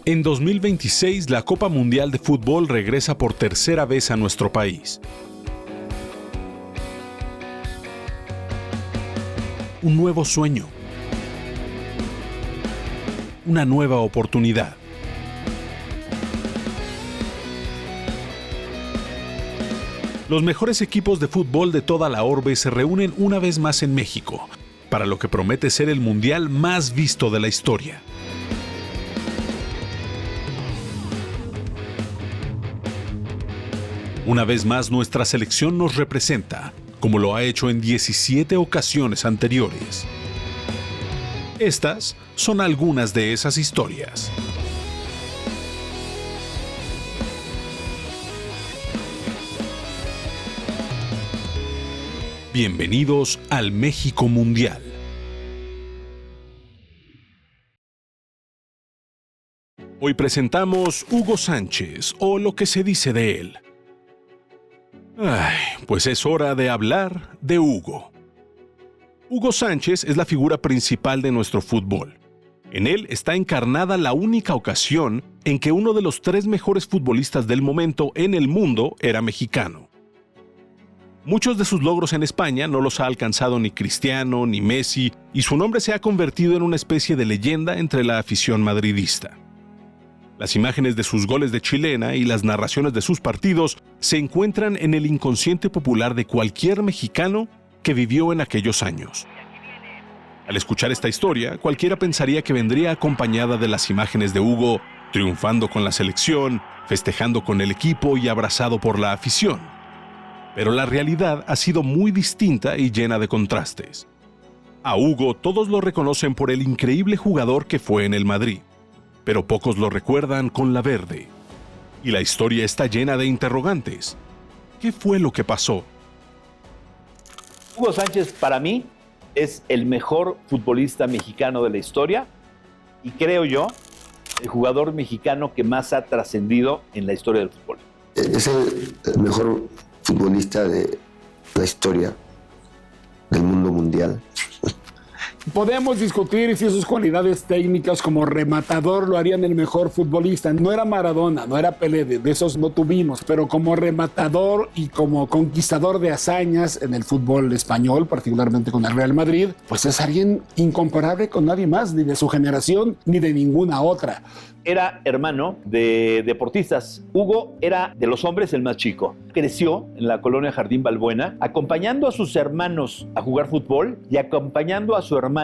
En 2026, la Copa Mundial de Fútbol regresa por tercera vez a nuestro país. Un nuevo sueño. Una nueva oportunidad. Los mejores equipos de fútbol de toda la orbe se reúnen una vez más en México, para lo que promete ser el mundial más visto de la historia. Una vez más, nuestra selección nos representa, como lo ha hecho en 17 ocasiones anteriores. Estas son algunas de esas historias. Bienvenidos al México Mundial. Hoy presentamos Hugo Sánchez, o lo que se dice de él. Pues es hora de hablar de Hugo. Hugo Sánchez es la figura principal de nuestro fútbol. En él está encarnada la única ocasión en que uno de los 3 mejores futbolistas del momento en el mundo era mexicano. Muchos de sus logros en España no los ha alcanzado ni Cristiano ni Messi, y su nombre se ha convertido en una especie de leyenda entre la afición madridista. Las imágenes de sus goles de chilena y las narraciones de sus partidos se encuentran en el inconsciente popular de cualquier mexicano que vivió en aquellos años. Al escuchar esta historia, cualquiera pensaría que vendría acompañada de las imágenes de Hugo triunfando con la selección, festejando con el equipo y abrazado por la afición. Pero la realidad ha sido muy distinta y llena de contrastes. A Hugo todos lo reconocen por el increíble jugador que fue en el Madrid, pero pocos lo recuerdan con la verde. Y la historia está llena de interrogantes. ¿Qué fue lo que pasó? Hugo Sánchez, para mí, es el mejor futbolista mexicano de la historia y creo yo, el jugador mexicano que más ha trascendido en la historia del fútbol. Es el mejor futbolista de la historia del mundo mundial. Podemos discutir si sus cualidades técnicas como rematador lo harían el mejor futbolista. No era Maradona, no era Pelé, de esos no tuvimos, pero como rematador y como conquistador de hazañas en el fútbol español, particularmente con el Real Madrid, pues es alguien incomparable con nadie más, ni de su generación, ni de ninguna otra. Era hermano de deportistas. Hugo era de los hombres el más chico. Creció en la colonia Jardín Balbuena, acompañando a sus hermanos a jugar fútbol y acompañando a su hermana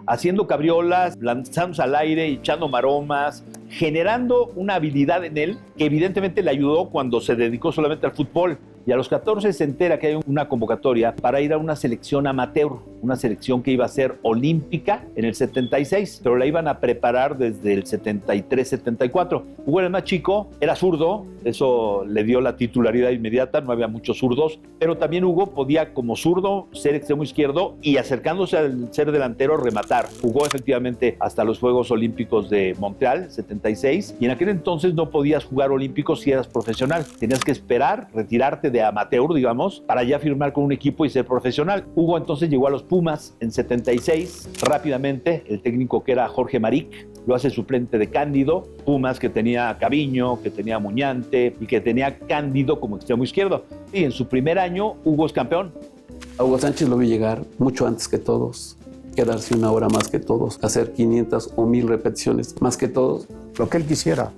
haciendo cabriolas, lanzándose al aire, echando maromas, generando una habilidad en él que evidentemente le ayudó cuando se dedicó solamente al fútbol. Y a los 14 se entera que hay una convocatoria para ir a una selección amateur, una selección que iba a ser olímpica en el 76, pero la iban a preparar desde el 73-74. Hugo era el más chico, era zurdo, eso le dio la titularidad inmediata, no había muchos zurdos, pero también Hugo podía como zurdo ser extremo izquierdo y acercándose al ser delantero rematar. Jugó efectivamente hasta los Juegos Olímpicos de Montreal, 76, y en aquel entonces no podías jugar olímpicos si eras profesional, tenías que esperar, retirarte de amateur, digamos, para ya firmar con un equipo y ser profesional. Hugo entonces llegó a los Pumas en 76, rápidamente el técnico que era Jorge Maric lo hace suplente de Cándido, Pumas que tenía a Caviño, que tenía a Muñante y que tenía a Cándido como extremo izquierdo. Y en su primer año Hugo es campeón. A Hugo Sánchez lo vi llegar mucho antes que todos, quedarse una hora más que todos, hacer 500 o 1000 repeticiones más que todos. Lo que él quisiera,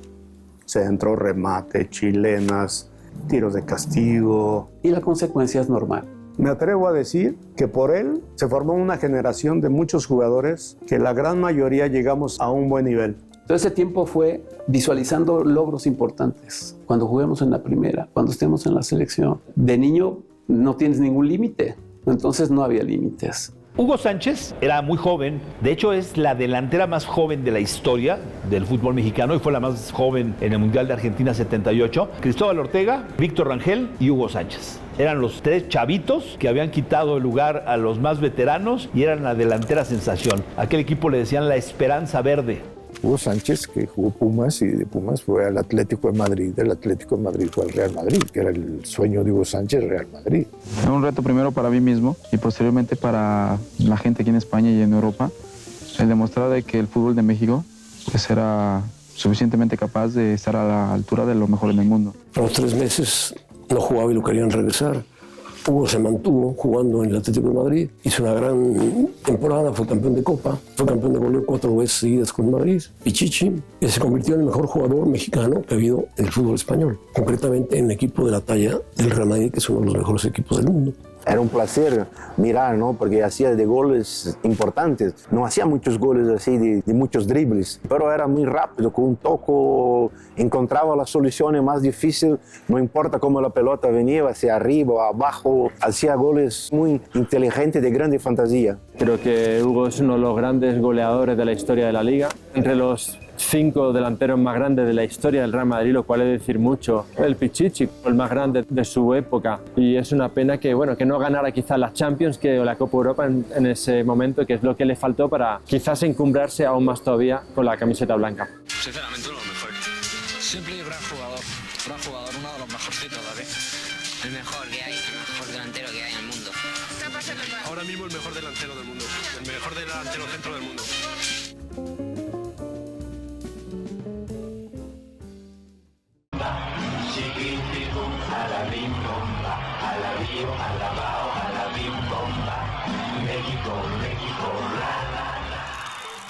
centro, remate, chilenas, tiros de castigo. Y la consecuencia es normal. Me atrevo a decir que por él se formó una generación de muchos jugadores que la gran mayoría llegamos a un buen nivel. Todo ese tiempo fue visualizando logros importantes. Cuando juguemos en la primera, cuando estemos en la selección. De niño no tienes ningún límite, entonces no había límites. Hugo Sánchez era muy joven, de hecho es la delantera más joven de la historia del fútbol mexicano y fue la más joven en el Mundial de Argentina 78. Cristóbal Ortega, Víctor Rangel y Hugo Sánchez. Eran los 3 chavitos que habían quitado el lugar a los más veteranos y eran la delantera sensación. A aquel equipo le decían la Esperanza Verde. Hugo Sánchez, que jugó Pumas y de Pumas fue al Atlético de Madrid, del Atlético de Madrid fue al Real Madrid, que era el sueño de Hugo Sánchez, Real Madrid. Era un reto primero para mí mismo y posteriormente para la gente aquí en España y en Europa, el demostrar de que el fútbol de México pues era suficientemente capaz de estar a la altura de lo mejor en el mundo. A los 3 meses no jugaba y lo querían regresar. Hugo se mantuvo jugando en el Atlético de Madrid, hizo una gran temporada, fue campeón de Copa, fue campeón de goleo 4 veces seguidas con Madrid, Pichichi, y se convirtió en el mejor jugador mexicano que ha habido en el fútbol español, concretamente en el equipo de la talla del Real Madrid, que es uno de los mejores equipos del mundo. Era un placer mirar, ¿no? Porque hacía de goles importantes. No hacía muchos goles así de muchos dribles, pero era muy rápido, con un toque encontraba las soluciones más difíciles, no importa cómo la pelota venía, hacia arriba o abajo, hacía goles muy inteligentes, de grande fantasía. Creo que Hugo es uno de los grandes goleadores de la historia de la Liga, entre los 5 delanteros más grandes de la historia del Real Madrid, lo cual es decir mucho. El Pichichi, el más grande de su época, y es una pena que, bueno, que no ganara quizás la Champions o la Copa Europa en ese momento, que es lo que le faltó para quizás encumbrarse aún más todavía con la camiseta blanca. Sinceramente uno de los mejores. Simple y gran jugador, uno de los mejorcitos, David. El mejor que hay, el mejor delantero que hay en el mundo. Ahora mismo el mejor delantero del mundo, el mejor delantero centro del mundo.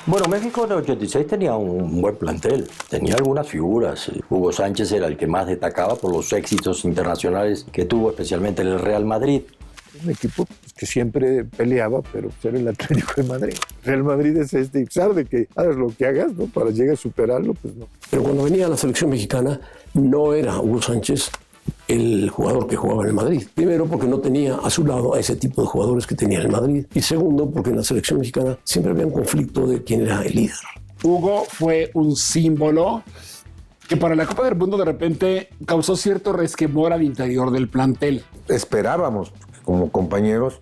Bueno, México en el 86 tenía un buen plantel, tenía algunas figuras. Hugo Sánchez era el que más destacaba por los éxitos internacionales que tuvo, especialmente en el Real Madrid. Un equipo que siempre peleaba, pero era el Atlético de Madrid. Real Madrid es a pesar de que hagas lo que hagas, ¿no? Para llegar a superarlo, pues no. Pero cuando venía a la selección mexicana, no era Hugo Sánchez el jugador que jugaba en el Madrid. Primero, porque no tenía a su lado a ese tipo de jugadores que tenía en el Madrid. Y segundo, porque en la selección mexicana siempre había un conflicto de quién era el líder. Hugo fue un símbolo que para la Copa del Mundo de repente causó cierto resquemor al interior del plantel. Esperábamos, como compañeros,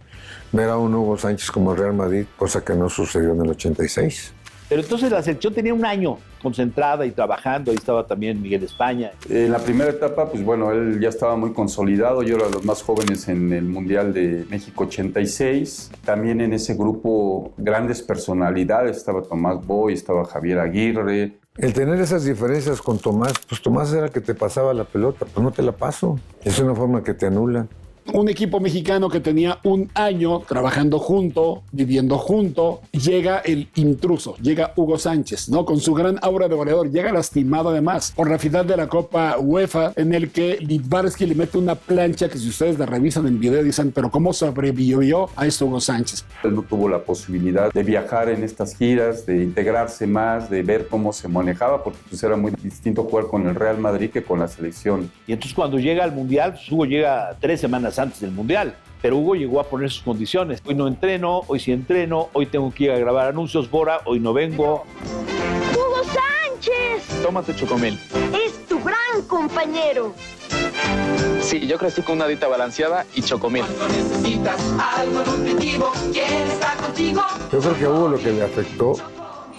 ver a un Hugo Sánchez como el Real Madrid, cosa que no sucedió en el 86. Pero entonces la selección tenía un año concentrada y trabajando. Ahí estaba también Miguel España. En la primera etapa, pues bueno, él ya estaba muy consolidado. Yo era de los más jóvenes en el Mundial de México 86. También en ese grupo grandes personalidades. Estaba Tomás Boy, estaba Javier Aguirre. El tener esas diferencias con Tomás, pues Tomás era el que te pasaba la pelota, pues no te la paso. Es una forma que te anulan. Un equipo mexicano que tenía un año trabajando junto, viviendo junto, llega el intruso, llega Hugo Sánchez, ¿no? Con su gran aura de goleador, llega lastimado además por la final de la Copa UEFA, en el que Littbarski le mete una plancha que si ustedes la revisan en video dicen, pero ¿cómo sobrevivió a esto Hugo Sánchez? Él no tuvo la posibilidad de viajar en estas giras, de integrarse más, de ver cómo se manejaba, porque pues era muy distinto jugar con el Real Madrid que con la selección. Y entonces cuando llega al Mundial, pues Hugo llega 3 semanas antes del Mundial, pero Hugo llegó a poner sus condiciones. Hoy no entreno, hoy sí entreno, hoy tengo que ir a grabar anuncios, Bora, hoy no vengo. ¡Hugo Sánchez! Tómate Chocomil. Es tu gran compañero. Sí, yo crecí con una dieta balanceada y Chocomil. Cuando necesitas algo nutritivo, ¿quién está contigo? Yo creo que a Hugo lo que le afectó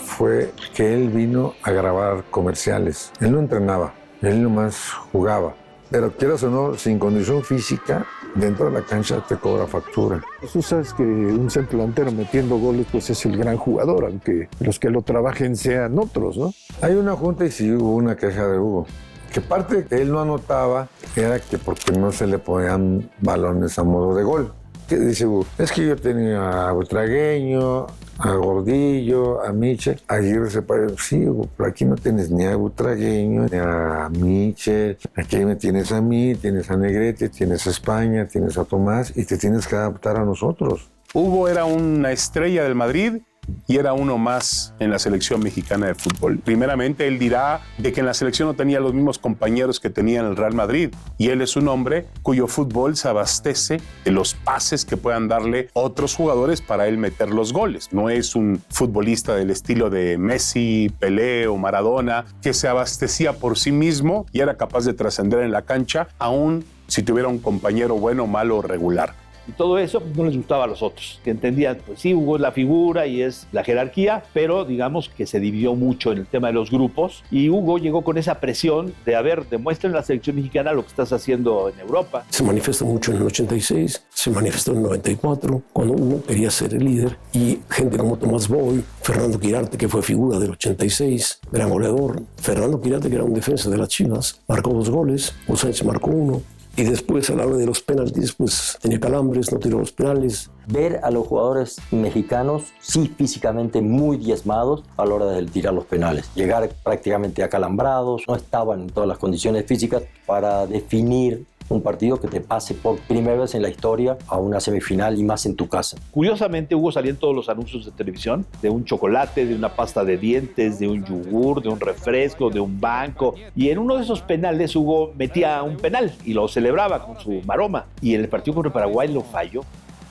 fue que él vino a grabar comerciales. Él no entrenaba, él nomás jugaba. Pero quieras o no, sin condición física, dentro de la cancha te cobra factura. Tú sabes que un centro delantero metiendo goles pues es el gran jugador, aunque los que lo trabajen sean otros, ¿no? Hay una junta y sí hubo una queja de Hugo. Que parte que él no anotaba era que porque no se le ponían balones a modo de gol. ¿Qué dice Hugo? Es que yo tenía a Butragueño, a Gordillo, a Michel. Aguirre se parece, sí, Hugo, pero aquí no tienes ni a Butragueño, ni a Michel. Aquí me tienes a mí, tienes a Negrete, tienes a España, tienes a Tomás y te tienes que adaptar a nosotros. Hugo era una estrella del Madrid y era uno más en la selección mexicana de fútbol. Primeramente, él dirá de que en la selección no tenía los mismos compañeros que tenía en el Real Madrid, y él es un hombre cuyo fútbol se abastece de los pases que puedan darle otros jugadores para él meter los goles. No es un futbolista del estilo de Messi, Pelé o Maradona, que se abastecía por sí mismo y era capaz de trascender en la cancha, aún si tuviera un compañero bueno, malo o regular. y todo eso, pues no les gustaba a los otros, que entendían, pues sí, Hugo es la figura y es la jerarquía, pero digamos que se dividió mucho en el tema de los grupos, y Hugo llegó con esa presión de, a ver, demuestra en la selección mexicana lo que estás haciendo en Europa. Se manifestó mucho en el 86, se manifestó en el 94, cuando Hugo quería ser el líder, y gente como Tomás Boy, Fernando Quirarte, que fue figura del 86, gran goleador, Fernando Quirarte, que era un defensa de las Chivas, marcó 2 goles, Hugo Sánchez marcó 1, y después a la hora de los penaltis, pues tenía calambres, no tiró los penales. Ver a los jugadores mexicanos, sí, físicamente muy diezmados a la hora de tirar los penales. Llegar prácticamente acalambrados, no estaban en todas las condiciones físicas para definir un partido que te pase por primera vez en la historia a una semifinal y más en tu casa. Curiosamente, Hugo salía en todos los anuncios de televisión, de un chocolate, de una pasta de dientes, de un yogur, de un refresco, de un banco, y en uno de esos penales Hugo metía un penal y lo celebraba con su maroma, y en el partido contra Paraguay lo falló.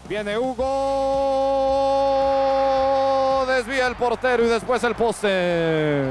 Viene Hugo, desvía el portero y después el poste.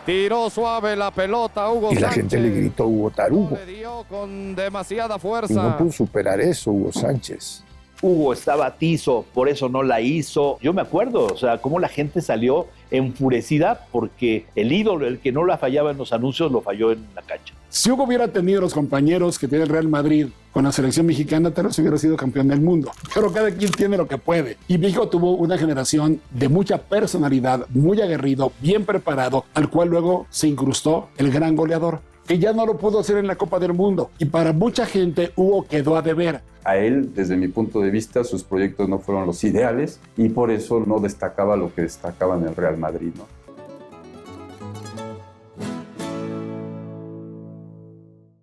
Tiró suave la pelota Hugo Y la Sánchez. gente le gritó Hugo Tarugo. Le dio con demasiada Y fuerza. no pudo superar eso Hugo Sánchez. Hugo estaba tizo, por eso no la hizo. Yo me acuerdo, o sea, cómo la gente salió enfurecida porque el ídolo, el que no la fallaba en los anuncios, lo falló en la cancha. Si Hugo hubiera tenido los compañeros que tiene el Real Madrid con la selección mexicana, tal vez hubiera sido campeón del mundo. Pero cada quien tiene lo que puede. Y México tuvo una generación de mucha personalidad, muy aguerrido, bien preparado, al cual luego se incrustó el gran goleador, que ya no lo pudo hacer en la Copa del Mundo. Y para mucha gente, Hugo quedó a deber. A él, desde mi punto de vista, sus proyectos no fueron los ideales y por eso no destacaba lo que destacaba en el Real Madrid, ¿no?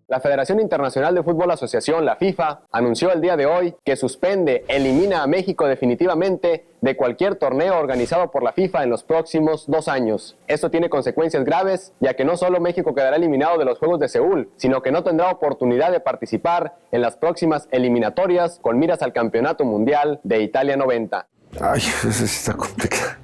La Federación Internacional de Fútbol Asociación, la FIFA, anunció el día de hoy que elimina a México definitivamente de cualquier torneo organizado por la FIFA en los próximos 2 años. Esto tiene consecuencias graves, ya que no solo México quedará eliminado de los Juegos de Seúl, sino que no tendrá oportunidad de participar en las próximas eliminatorias con miras al Campeonato Mundial de Italia 90. Ay, eso sí está complicado.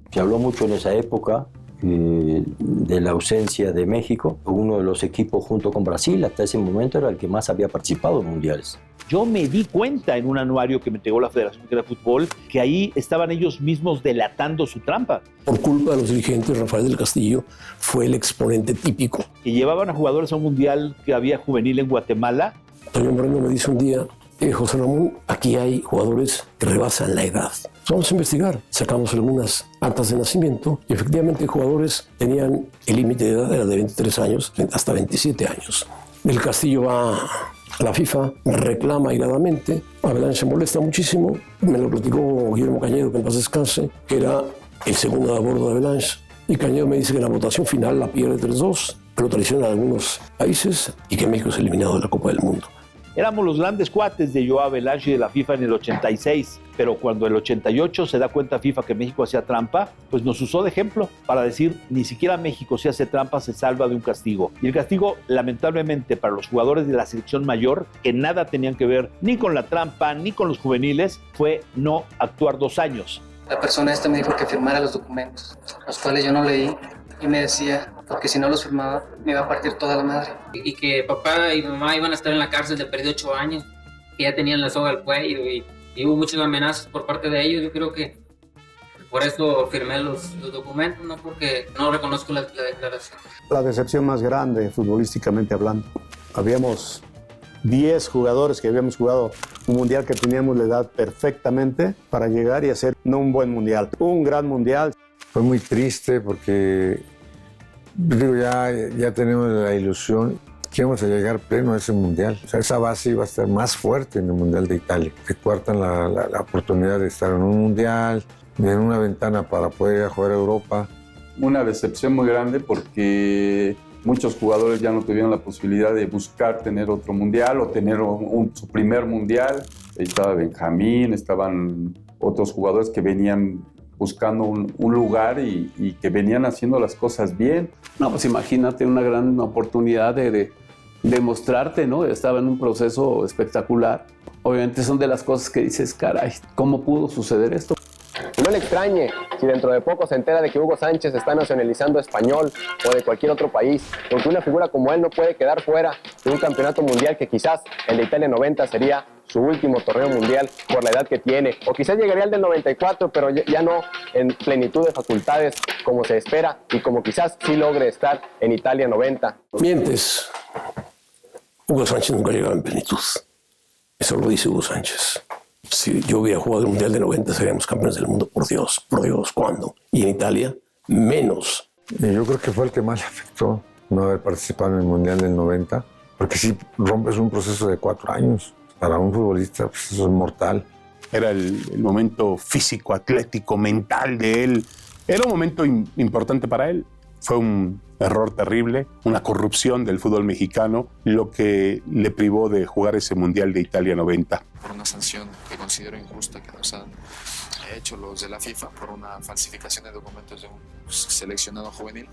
Se habló mucho en esa época de la ausencia de México. Uno de los equipos junto con Brasil hasta ese momento era el que más había participado en mundiales. Yo me di cuenta en un anuario que me entregó la Federación Mexicana de Fútbol que ahí estaban ellos mismos delatando su trampa. Por culpa de los dirigentes, Rafael del Castillo fue el exponente típico. Que llevaban a jugadores a un mundial que había juvenil en Guatemala. Antonio Moreno me dice un día, José Ramón, aquí hay jugadores que rebasan la edad. Vamos a investigar. Sacamos algunas actas de nacimiento y efectivamente jugadores tenían el límite de edad, era de 23 años hasta 27 años. Del Castillo va a la FIFA, reclama airadamente. Avalanche se molesta muchísimo. Me lo platicó Guillermo Cañedo, que en paz descanse, que era el segundo a bordo de Avalanche. Y Cañedo me dice que la votación final la pierde 3-2, que lo traicionan algunos países y que México es eliminado de la Copa del Mundo. Éramos los grandes cuates de Joao Avalanche y de la FIFA en el 86, pero cuando el 88 se da cuenta FIFA que México hacía trampa, pues nos usó de ejemplo para decir, ni siquiera México si hace trampa se salva de un castigo. Y el castigo, lamentablemente, para los jugadores de la selección mayor, que nada tenían que ver ni con la trampa ni con los juveniles, fue no actuar 2 años. La persona esta me dijo que firmara los documentos, los cuales yo no leí, y me decía, porque si no los firmaba, me iba a partir toda la madre. Y que papá y mamá iban a estar en la cárcel de perdido 8 años, que ya tenían la soga al cuello y hubo muchas amenazas por parte de ellos. Yo creo que por eso firmé los documentos, no porque no reconozco la declaración. La decepción más grande, futbolísticamente hablando. Habíamos 10 jugadores que habíamos jugado un mundial que teníamos la edad perfectamente para llegar y hacer no un buen mundial, un gran mundial. Fue muy triste porque, digo, ya tenemos la ilusión que íbamos a llegar pleno a ese mundial. O sea, esa base iba a estar más fuerte en el Mundial de Italia. Te cuartan la oportunidad de estar en un mundial, en una ventana para poder ir a jugar a Europa. Una decepción muy grande porque muchos jugadores ya no tuvieron la posibilidad de buscar tener otro mundial o tener su primer mundial. Ahí estaba Benjamín, estaban otros jugadores que venían buscando un lugar y que venían haciendo las cosas bien. No, pues imagínate una gran oportunidad de demostrarte, ¿no? Estaba en un proceso espectacular. Obviamente son de las cosas que dices, caray, ¿cómo pudo suceder esto? No le extrañe si dentro de poco se entera de que Hugo Sánchez está nacionalizando español o de cualquier otro país, porque una figura como él no puede quedar fuera de un campeonato mundial que quizás el de Italia 90 sería su último torneo mundial por la edad que tiene, o quizás llegaría al del 94, pero ya no en plenitud de facultades como se espera y como quizás sí logre estar en Italia 90. Mientes. Hugo Sánchez nunca llegaba en plenitud. Eso lo dice Hugo Sánchez. Si yo hubiera jugado el Mundial de 90, seríamos campeones del mundo, por Dios, ¿cuándo? Y en Italia, menos. Y yo creo que fue el que más le afectó no haber participado en el Mundial del 90, porque si rompes un proceso de 4 años, para un futbolista pues eso es mortal. Era el momento físico, atlético, mental de él. Era un momento importante para él. Fue un error terrible, una corrupción del fútbol mexicano, lo que le privó de jugar ese Mundial de Italia 90. Por una sanción que considero injusta que nos han hecho los de la FIFA por una falsificación de documentos de un seleccionado juvenil,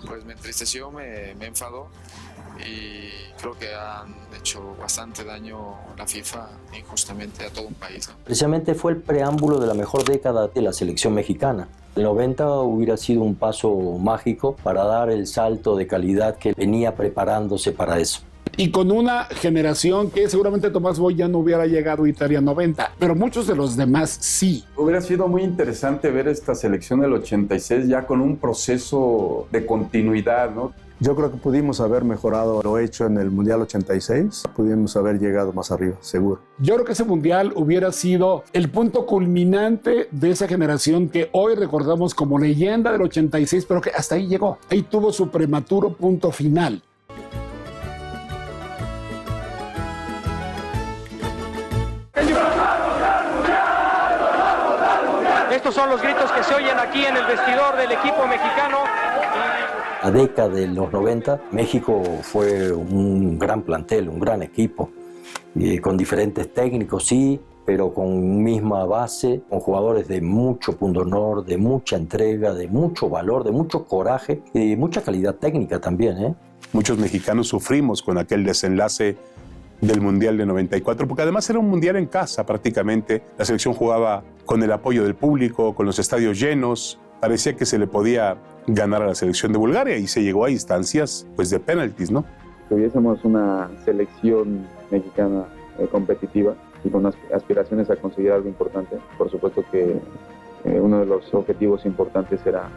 pues me entristeció, me enfadó y creo que han hecho bastante daño la FIFA injustamente a todo un país, ¿no? Precisamente fue el preámbulo de la mejor década de la selección mexicana. El 90 hubiera sido un paso mágico para dar el salto de calidad que venía preparándose para eso. Y con una generación que seguramente Tomás Boy ya no hubiera llegado a Italia 90, pero muchos de los demás sí. Hubiera sido muy interesante ver esta selección del 86 ya con un proceso de continuidad, ¿no? Yo creo que pudimos haber mejorado lo hecho en el Mundial 86, pudimos haber llegado más arriba, seguro. Yo creo que ese Mundial hubiera sido el punto culminante de esa generación que hoy recordamos como leyenda del 86, pero que hasta ahí llegó. Ahí tuvo su prematuro punto final. Estos son los gritos que se oyen aquí en el vestidor del equipo mexicano. La década de los 90, México fue un gran plantel, un gran equipo, con diferentes técnicos, sí, pero con misma base, con jugadores de mucho pundonor, de mucha entrega, de mucho valor, de mucho coraje y de mucha calidad técnica también, ¿eh? Muchos mexicanos sufrimos con aquel desenlace del Mundial de 94, porque además era un Mundial en casa prácticamente. La selección jugaba con el apoyo del público, con los estadios llenos. Parecía que se le podía ganar a la selección de Bulgaria y se llegó a instancias pues de penaltis, ¿no? Tuviésemos una selección mexicana competitiva y con aspiraciones a conseguir algo importante. Por supuesto que uno de los objetivos importantes era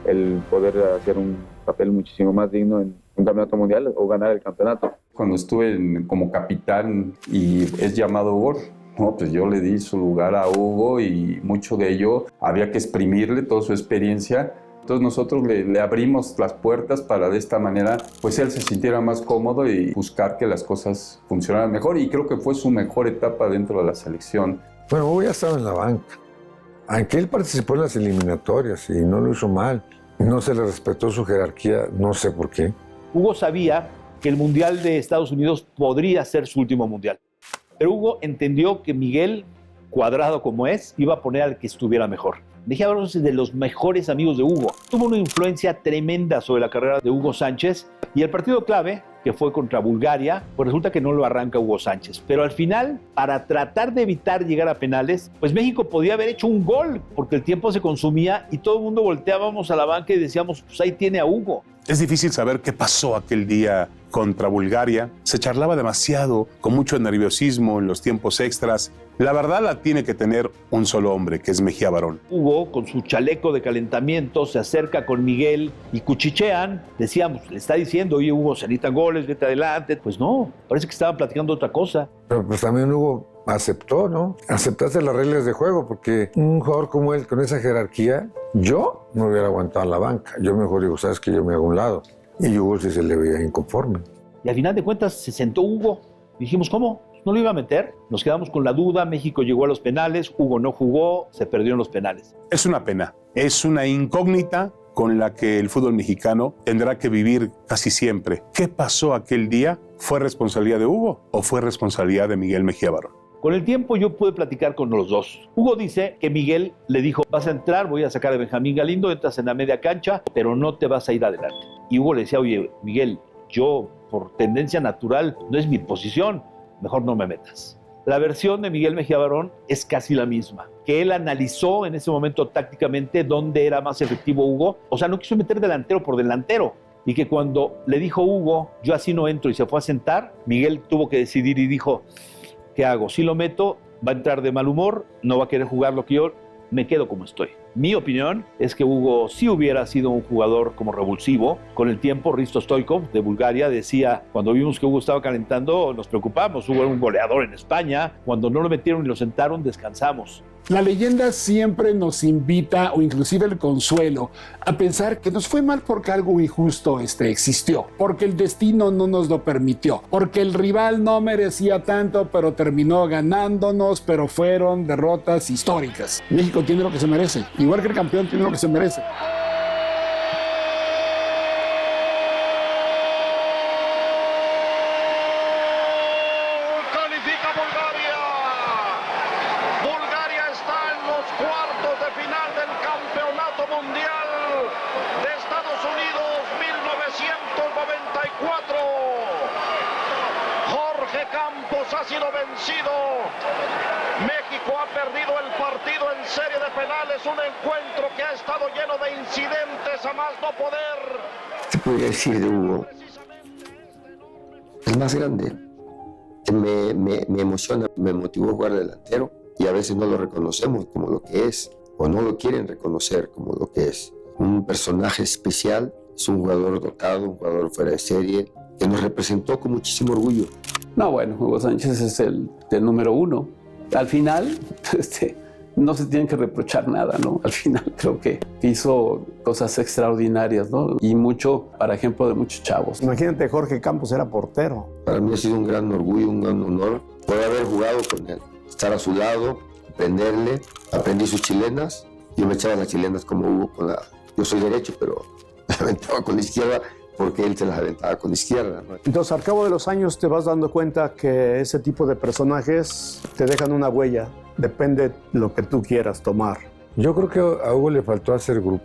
el poder hacer un papel muchísimo más digno en un campeonato mundial o ganar el campeonato. Cuando estuve como capitán y es llamado Hugo, no, pues yo le di su lugar a Hugo y mucho de ello había que exprimirle toda su experiencia. Entonces nosotros le abrimos las puertas para de esta manera pues él se sintiera más cómodo y buscar que las cosas funcionaran mejor, y creo que fue su mejor etapa dentro de la selección. Bueno, Hugo ya estaba en la banca. Aunque él participó en las eliminatorias y no lo hizo mal, no se le respetó su jerarquía, no sé por qué. Hugo sabía que el Mundial de Estados Unidos podría ser su último Mundial. Pero Hugo entendió que Miguel, cuadrado como es, iba a poner al que estuviera mejor. Mejía Barón es de los mejores amigos de Hugo. Tuvo una influencia tremenda sobre la carrera de Hugo Sánchez, y el partido clave, que fue contra Bulgaria, pues resulta que no lo arranca Hugo Sánchez. Pero al final, para tratar de evitar llegar a penales, pues México podía haber hecho un gol, porque el tiempo se consumía y todo el mundo volteábamos a la banca y decíamos, pues ahí tiene a Hugo. Es difícil saber qué pasó aquel día contra Bulgaria. Se charlaba demasiado, con mucho nerviosismo en los tiempos extras. La verdad la tiene que tener un solo hombre, que es Mejía Barón. Hugo, con su chaleco de calentamiento, se acerca con Miguel y cuchichean. Decíamos, le está diciendo, oye Hugo, se necesitan goles, vete adelante. Pues no, parece que estaban platicando otra cosa. Pero pues también Hugo aceptó, ¿no? Aceptaste las reglas de juego, porque un jugador como él, con esa jerarquía, yo no hubiera aguantado en la banca. Yo mejor digo, sabes que yo me hago a un lado. Y Hugo sí se le veía inconforme. Y al final de cuentas se sentó Hugo. Dijimos, ¿cómo? ¿No lo iba a meter? Nos quedamos con la duda. México llegó a los penales, Hugo no jugó, se perdió en los penales. Es una pena, es una incógnita con la que el fútbol mexicano tendrá que vivir casi siempre. ¿Qué pasó aquel día? ¿Fue responsabilidad de Hugo o fue responsabilidad de Miguel Mejía Barón? Con el tiempo yo pude platicar con los dos. Hugo dice que Miguel le dijo, vas a entrar, voy a sacar a Benjamín Galindo, entras en la media cancha, pero no te vas a ir adelante. Y Hugo le decía, oye, Miguel, yo por tendencia natural no es mi posición, mejor no me metas. La versión de Miguel Mejía Barón es casi la misma, que él analizó en ese momento tácticamente dónde era más efectivo Hugo, o sea, no quiso meter delantero por delantero, y que cuando le dijo Hugo, yo así no entro, y se fue a sentar, Miguel tuvo que decidir y dijo, ¿qué hago? Si lo meto, va a entrar de mal humor, no va a querer jugar lo que yo, me quedo como estoy. Mi opinión es que Hugo sí hubiera sido un jugador como revulsivo. Con el tiempo, Hristo Stoichkov de Bulgaria decía, cuando vimos que Hugo estaba calentando, nos preocupamos. Hugo era un goleador en España. Cuando no lo metieron y lo sentaron, descansamos. La leyenda siempre nos invita, o inclusive el consuelo, a pensar que nos fue mal porque algo injusto existió, porque el destino no nos lo permitió, porque el rival no merecía tanto, pero terminó ganándonos, pero fueron derrotas históricas. México tiene lo que se merece, igual que el campeón tiene lo que se merece. ¿Qué podría decir de Hugo? El más grande. Me emociona, me motivó a jugar delantero y a veces no lo reconocemos como lo que es o no lo quieren reconocer como lo que es. Un personaje especial, es un jugador dotado, un jugador fuera de serie que nos representó con muchísimo orgullo. No, bueno, Hugo Sánchez es el número uno. Al final, no se tiene que reprochar nada, ¿no? Al final creo que hizo cosas extraordinarias, ¿no? Y mucho, para ejemplo, de muchos chavos. Imagínate, Jorge Campos era portero. Para mí ha sido un gran orgullo, un gran honor poder haber jugado con él, estar a su lado, aprenderle. Aprendí sus chilenas. Yo me echaba las chilenas como Hugo con la... Yo soy derecho, pero me aventaba con la izquierda porque él se las aventaba con la izquierda, ¿no? Entonces, al cabo de los años te vas dando cuenta que ese tipo de personajes te dejan una huella. Depende lo que tú quieras tomar. Yo creo que a Hugo le faltó hacer grupo.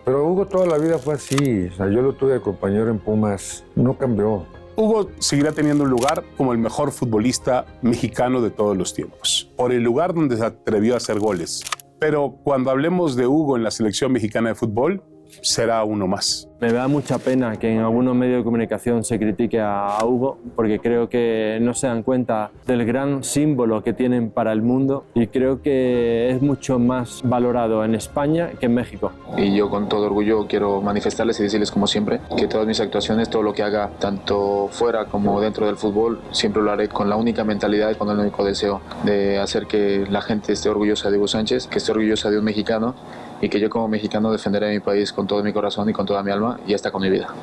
Pero Hugo toda la vida fue así. O sea, yo lo tuve de compañero en Pumas. No cambió. Hugo seguirá teniendo un lugar como el mejor futbolista mexicano de todos los tiempos, por el lugar donde se atrevió a hacer goles. Pero cuando hablemos de Hugo en la selección mexicana de fútbol, será uno más. Me da mucha pena que en algunos medios de comunicación se critique a Hugo, porque creo que no se dan cuenta del gran símbolo que tienen para el mundo y creo que es mucho más valorado en España que en México. Y yo con todo orgullo quiero manifestarles y decirles como siempre que todas mis actuaciones, todo lo que haga tanto fuera como dentro del fútbol, siempre lo haré con la única mentalidad y con el único deseo de hacer que la gente esté orgullosa de Hugo Sánchez, que esté orgullosa de un mexicano y que yo como mexicano defenderé a mi país con todo mi corazón y con toda mi alma y hasta con mi vida.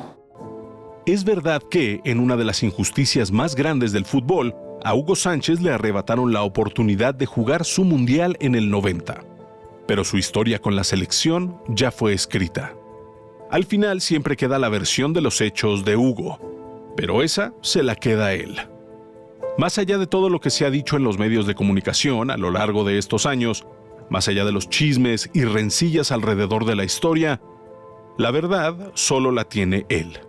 Es verdad que, en una de las injusticias más grandes del fútbol, a Hugo Sánchez le arrebataron la oportunidad de jugar su mundial en el 90. Pero su historia con la selección ya fue escrita. Al final siempre queda la versión de los hechos de Hugo, pero esa se la queda él. Más allá de todo lo que se ha dicho en los medios de comunicación a lo largo de estos años, más allá de los chismes y rencillas alrededor de la historia, la verdad solo la tiene él.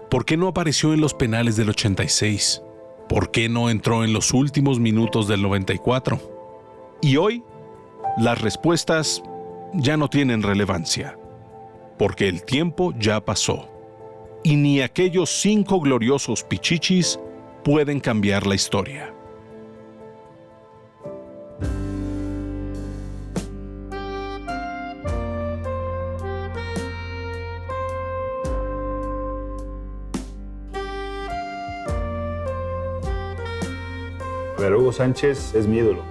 ¿Por qué no apareció en los penales del 86? ¿Por qué no entró en los últimos minutos del 94? Y hoy, las respuestas ya no tienen relevancia, porque el tiempo ya pasó, y ni aquellos 5 gloriosos pichichis pueden cambiar la historia. Pero Hugo Sánchez es mi ídolo.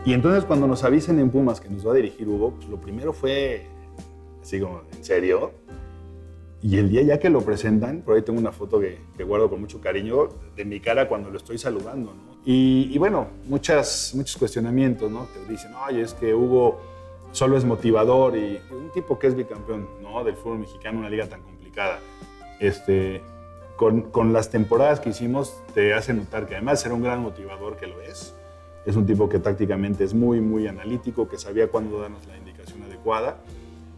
Y entonces cuando nos avisen en Pumas que nos va a dirigir Hugo, pues lo primero fue así como, ¿en serio? Y el día ya que lo presentan, por ahí tengo una foto que guardo con mucho cariño de mi cara cuando lo estoy saludando, ¿no? Y bueno, muchos cuestionamientos, ¿no? Que dicen, oye, es que Hugo solo es motivador y un tipo que es bicampeón, ¿no? Del fútbol mexicano, una liga tan complicada. Con las temporadas que hicimos te hace notar que además era un gran motivador, que lo es. Es un tipo que tácticamente es muy, muy analítico, que sabía cuándo darnos la indicación adecuada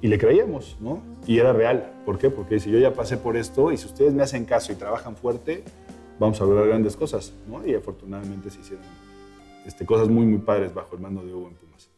y le creíamos, ¿no? Y era real. ¿Por qué? Porque si yo ya pasé por esto y si ustedes me hacen caso y trabajan fuerte, vamos a lograr grandes cosas, ¿no? Y afortunadamente se hicieron cosas muy, muy padres bajo el mando de Hugo en Pumas.